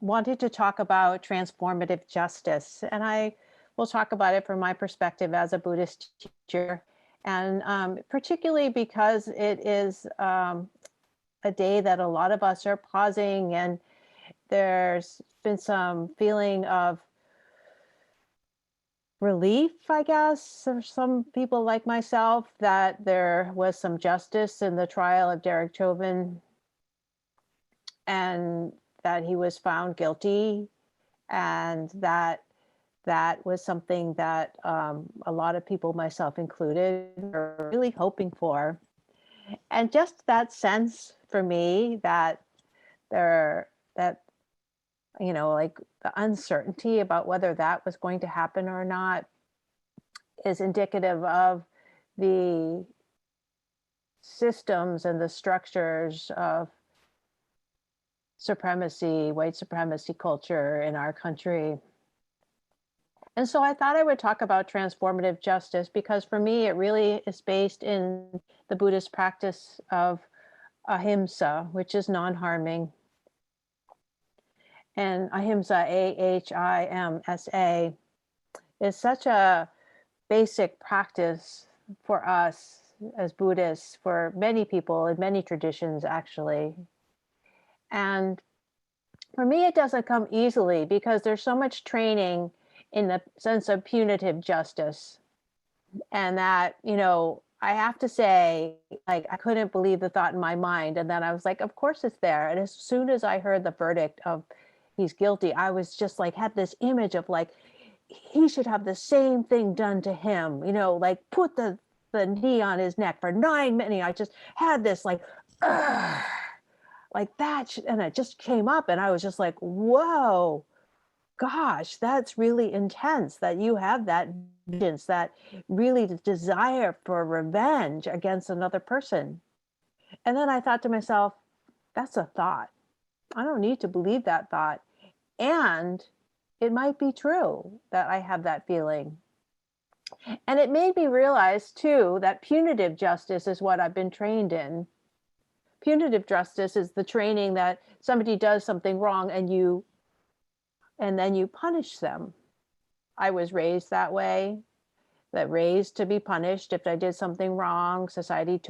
wanted to talk about transformative justice, and I will talk about it from my perspective as a Buddhist teacher, and particularly because it is a day that a lot of us are pausing, and there's been some feeling of relief, I guess, for some people like myself, that there was some justice in the trial of Derek Chauvin and that he was found guilty, and that was something that a lot of people, myself included, were really hoping for. And just that sense for me that like the uncertainty about whether that was going to happen or not is indicative of the systems and the structures of supremacy, white supremacy culture in our country. And so I thought I would talk about transformative justice because for me, it really is based in the Buddhist practice of ahimsa, which is non-harming. And ahimsa, ahimsa, is such a basic practice for us as Buddhists, for many people in many traditions, actually. And for me, it doesn't come easily because there's so much training in the sense of punitive justice. And that, I have to say, like, I couldn't believe the thought in my mind. And then I was like, of course it's there. And as soon as I heard the verdict of he's guilty, I was just like, had this image of like, he should have the same thing done to him, like put the knee on his neck for 9 minutes. I just had this like that. And it just came up and I was just like, whoa, gosh, that's really intense that you have that vengeance, that really desire for revenge against another person. And then I thought to myself, that's a thought. I don't need to believe that thought. And it might be true that I have that feeling. And it made me realize, too, that punitive justice is what I've been trained in. Punitive justice is the training that somebody does something wrong and then you punish them. I was raised that way, raised to be punished if I did something wrong. Society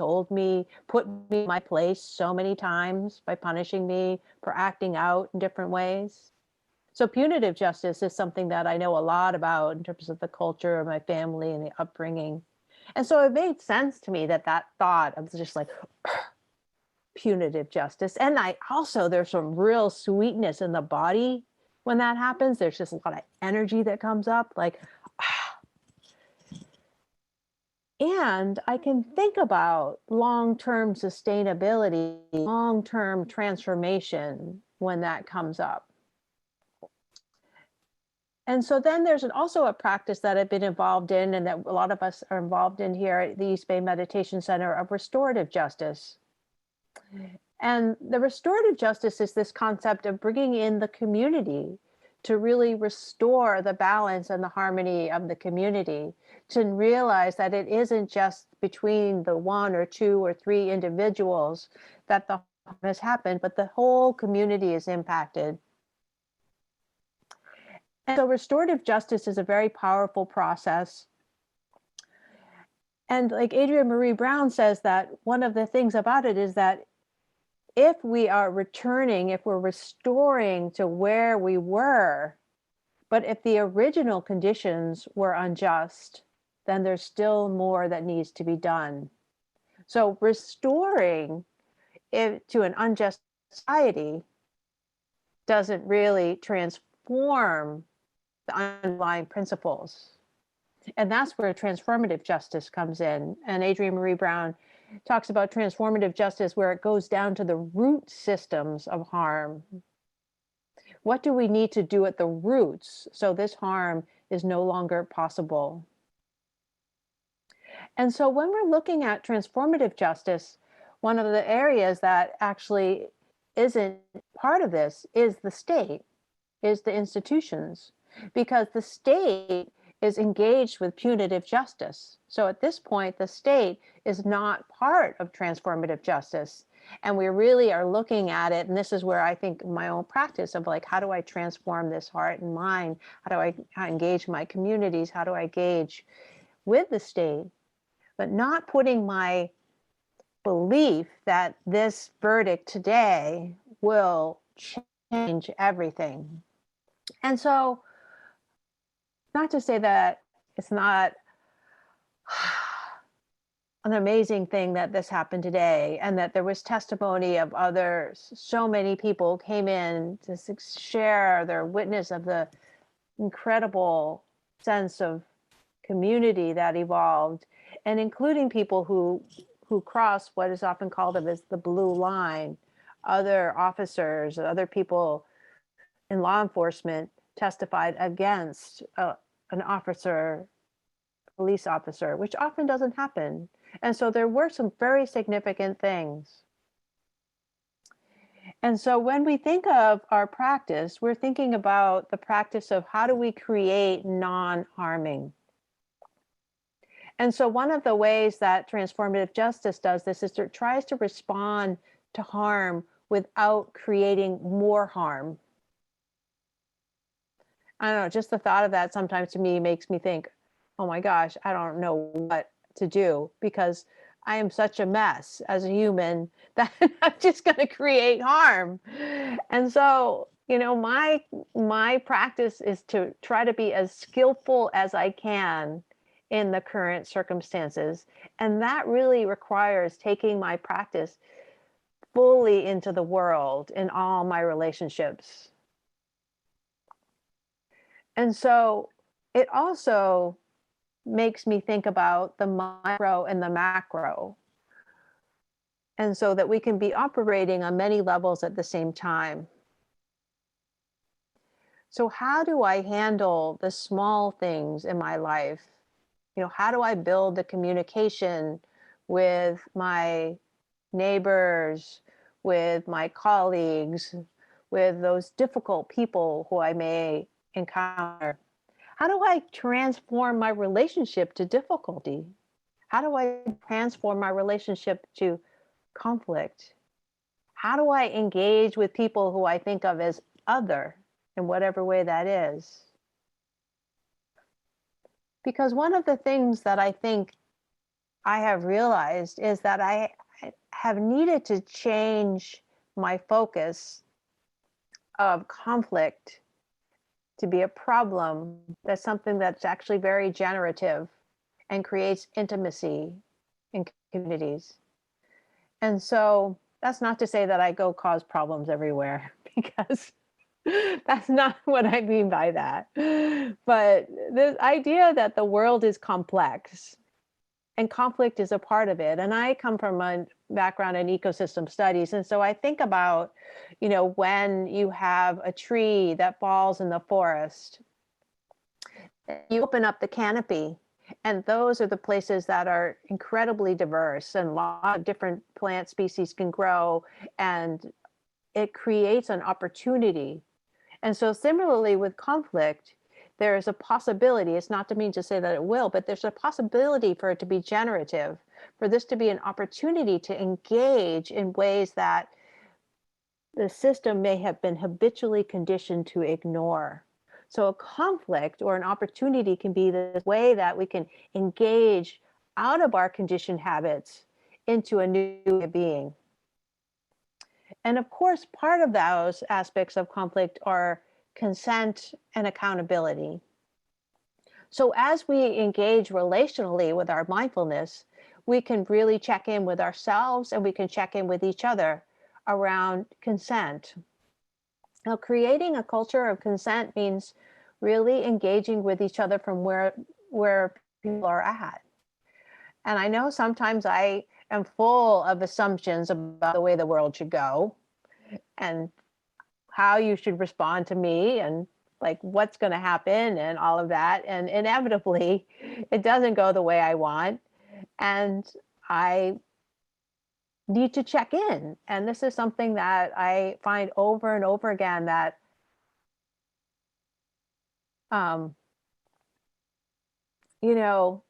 put me in my place so many times by punishing me for acting out in different ways. So punitive justice is something that I know a lot about in terms of the culture of my family and the upbringing. And so it made sense to me that thought of just like punitive justice. And there's some real sweetness in the body when that happens. There's just a lot of energy that comes up, like, and I can think about long-term sustainability, long-term transformation when that comes up. And so then there's also a practice that I've been involved in and that a lot of us are involved in here at the East Bay Meditation Center of restorative justice. And the restorative justice is this concept of bringing in the community to really restore the balance and the harmony of the community, to realize that it isn't just between the 1 or 2 or 3 individuals that the harm has happened, but the whole community is impacted. And so restorative justice is a very powerful process. And like Adrienne Maree Brown says, that one of the things about it is that if we're restoring to where we were, but if the original conditions were unjust, then there's still more that needs to be done. So restoring it to an unjust society doesn't really transform the underlying principles. And that's where transformative justice comes in. And Adrienne Maree Brown talks about transformative justice where it goes down to the root systems of harm. What do we need to do at the roots so this harm is no longer possible? And so when we're looking at transformative justice, one of the areas that actually isn't part of this is the state, is the institutions, because the state is engaged with punitive justice. So at this point, the state is not part of transformative justice. And we really are looking at it. And this is where I think my own practice of like, how do I transform this heart and mind? How do I engage my communities? How do I engage with the state? But not putting my belief that this verdict today will change everything. And so, not to say that it's not an amazing thing that this happened today and that there was testimony of others. So many people came in to share their witness of the incredible sense of community that evolved, and including people who cross what is often called of as the blue line. Other officers, other people in law enforcement testified against an officer, police officer, which often doesn't happen. And so there were some very significant things. And so when we think of our practice, we're thinking about the practice of how do we create non-harming. And so one of the ways that transformative justice does this is it tries to respond to harm without creating more harm. I don't know, just the thought of that sometimes to me makes me think, oh my gosh, I don't know what to do because I am such a mess as a human that I'm just going to create harm. And so, you know, my practice is to try to be as skillful as I can in the current circumstances. And that really requires taking my practice fully into the world in all my relationships. And so it also makes me think about the micro and the macro. And so that we can be operating on many levels at the same time. So how do I handle the small things in my life? You know, how do I build the communication with my neighbors, with my colleagues, with those difficult people who I may encounter? How do I transform my relationship to difficulty? How do I transform my relationship to conflict? How do I engage with people who I think of as other in whatever way that is? Because one of the things that I think I have realized is that I have needed to change my focus of conflict to be a problem that's something that's actually very generative and creates intimacy in communities. And so that's not to say that I go cause problems everywhere, because that's not what I mean by that. But the idea that the world is complex and conflict is a part of it. And I come from a background in ecosystem studies. And so I think about, you know, when you have a tree that falls in the forest, you open up the canopy, and those are the places that are incredibly diverse and a lot of different plant species can grow, and it creates an opportunity. And so similarly with conflict, there is a possibility, it's not to mean to say that it will, but there's a possibility for it to be generative, for this to be an opportunity to engage in ways that the system may have been habitually conditioned to ignore. So a conflict or an opportunity can be the way that we can engage out of our conditioned habits into a new way of being. And of course, part of those aspects of conflict are consent and accountability. So as we engage relationally with our mindfulness, we can really check in with ourselves and we can check in with each other around consent. Now, creating a culture of consent means really engaging with each other from where people are at. And I know sometimes I am full of assumptions about the way the world should go and how you should respond to me and like what's going to happen and all of that. And inevitably, it doesn't go the way I want. And I need to check in. And this is something that I find over and over again that you know,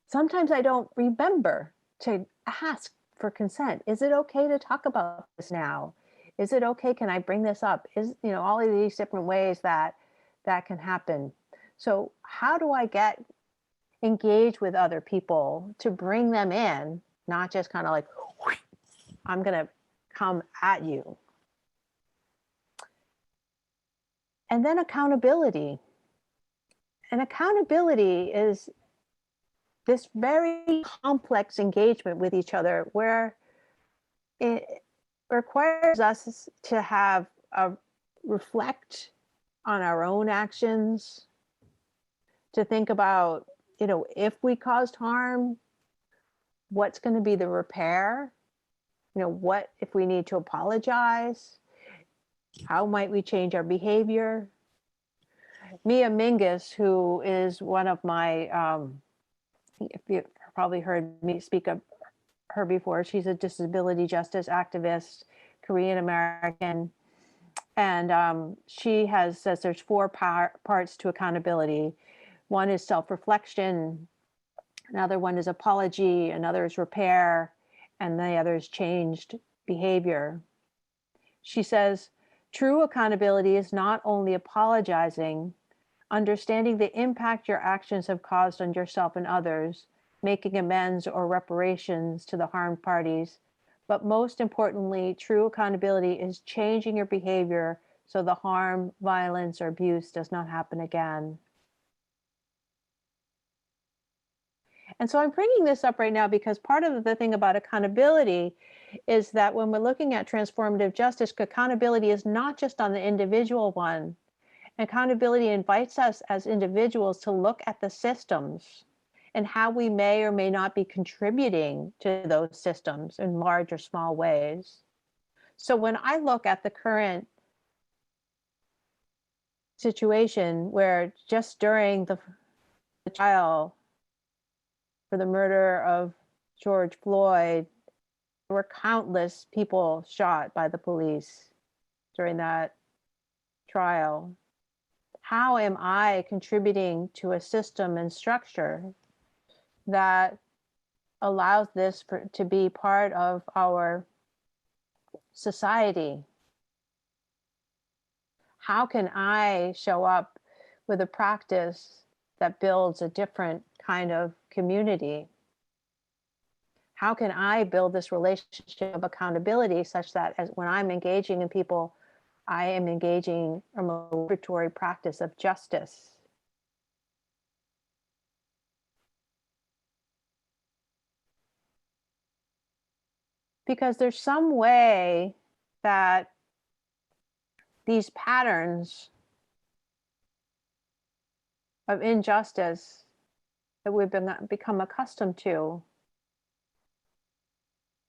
sometimes I don't remember to ask for consent. Is it okay to talk about this now? Is it okay? Can I bring this up? Is, all of these different ways that can happen. So how do I get engaged with other people to bring them in, not just kind of like, I'm going to come at you. And then accountability. And accountability is this very complex engagement with each other where it requires us to have a reflect on our own actions, to think about, if we caused harm, what's going to be the repair? What if we need to apologize? How might we change our behavior? Mia Mingus, who is one of my, if you've probably heard me speak of her before, she's a disability justice activist, Korean American. And she says there's four parts to accountability. One is self-reflection, another one is apology, another is repair, and the other is changed behavior. She says, true accountability is not only apologizing, understanding the impact your actions have caused on yourself and others, making amends or reparations to the harmed parties, but most importantly, true accountability is changing your behavior so the harm, violence, or abuse does not happen again. And so I'm bringing this up right now because part of the thing about accountability is that when we're looking at transformative justice, accountability is not just on the individual one. Accountability invites us as individuals to look at the systems and how we may or may not be contributing to those systems in large or small ways. So when I look at the current situation where just during the trial for the murder of George Floyd, there were countless people shot by the police during that trial. How am I contributing to a system and structure that allows this to be part of our society? How can I show up with a practice that builds a different kind of community? How can I build this relationship of accountability such that when I'm engaging in people, I am engaging in a liberatory practice of justice? Because there's some way that these patterns of injustice that we've become accustomed to,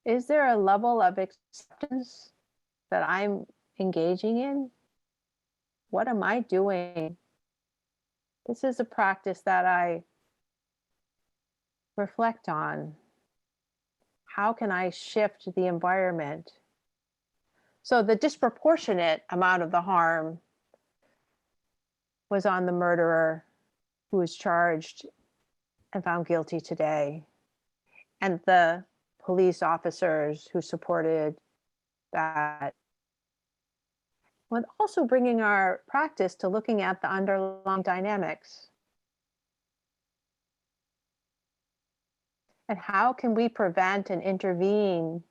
is there a level of acceptance that I'm engaging in? What am I doing? This is a practice that I reflect on. How can I shift the environment? So the disproportionate amount of the harm was on the murderer, who was charged and found guilty today, and the police officers who supported that. But also bringing our practice to looking at the underlying dynamics. And how can we prevent and intervene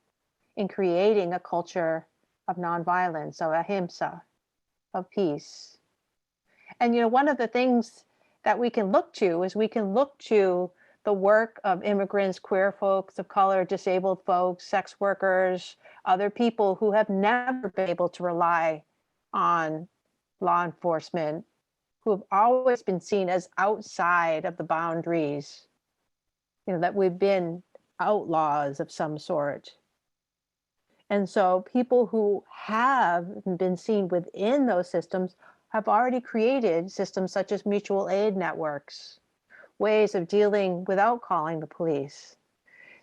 in creating a culture of nonviolence, of ahimsa, of peace? And one of the things that we can look to is we can look to the work of immigrants, queer folks of color, disabled folks, sex workers, other people who have never been able to rely on law enforcement, who have always been seen as outside of the boundaries, that we've been outlaws of some sort. And so people who have been seen within those systems have already created systems such as mutual aid networks, ways of dealing without calling the police.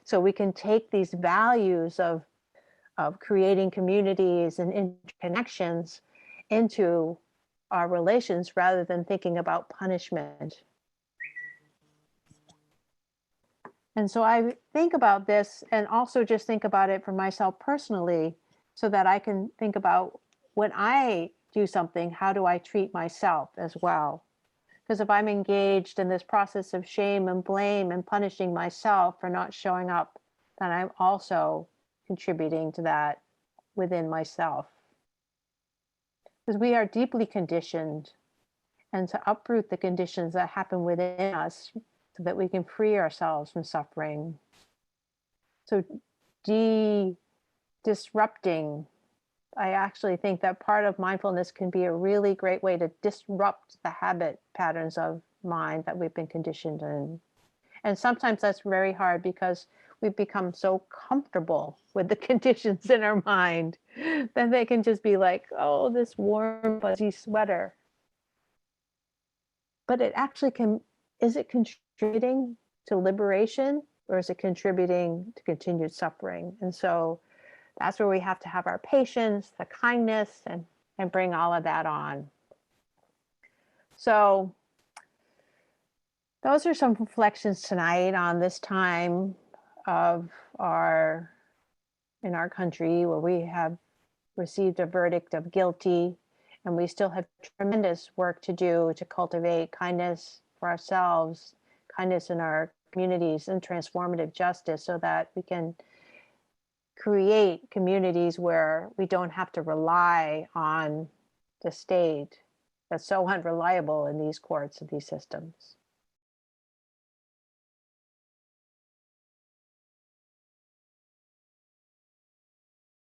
So we can take these values of creating communities and interconnections into our relations rather than thinking about punishment. And so I think about this and also just think about it for myself personally so that I can think about when I do something, how do I treat myself as well? Because if I'm engaged in this process of shame and blame and punishing myself for not showing up, then I'm also contributing to that within myself. Because we are deeply conditioned, and to uproot the conditions that happen within us so that we can free ourselves from suffering. So disrupting, I actually think that part of mindfulness can be a really great way to disrupt the habit patterns of mind that we've been conditioned in. And sometimes that's very hard because we've become so comfortable with the conditions in our mind that they can just be like, oh, this warm, fuzzy sweater. But it actually is it contributing to liberation, or is it contributing to continued suffering? And so that's where we have to have our patience, the kindness, and bring all of that on. So those are some reflections tonight on this time of in our country where we have received a verdict of guilty, and we still have tremendous work to do to cultivate kindness for ourselves, kindness in our communities, and transformative justice so that we can create communities where we don't have to rely on the state that's so unreliable in these courts and these systems.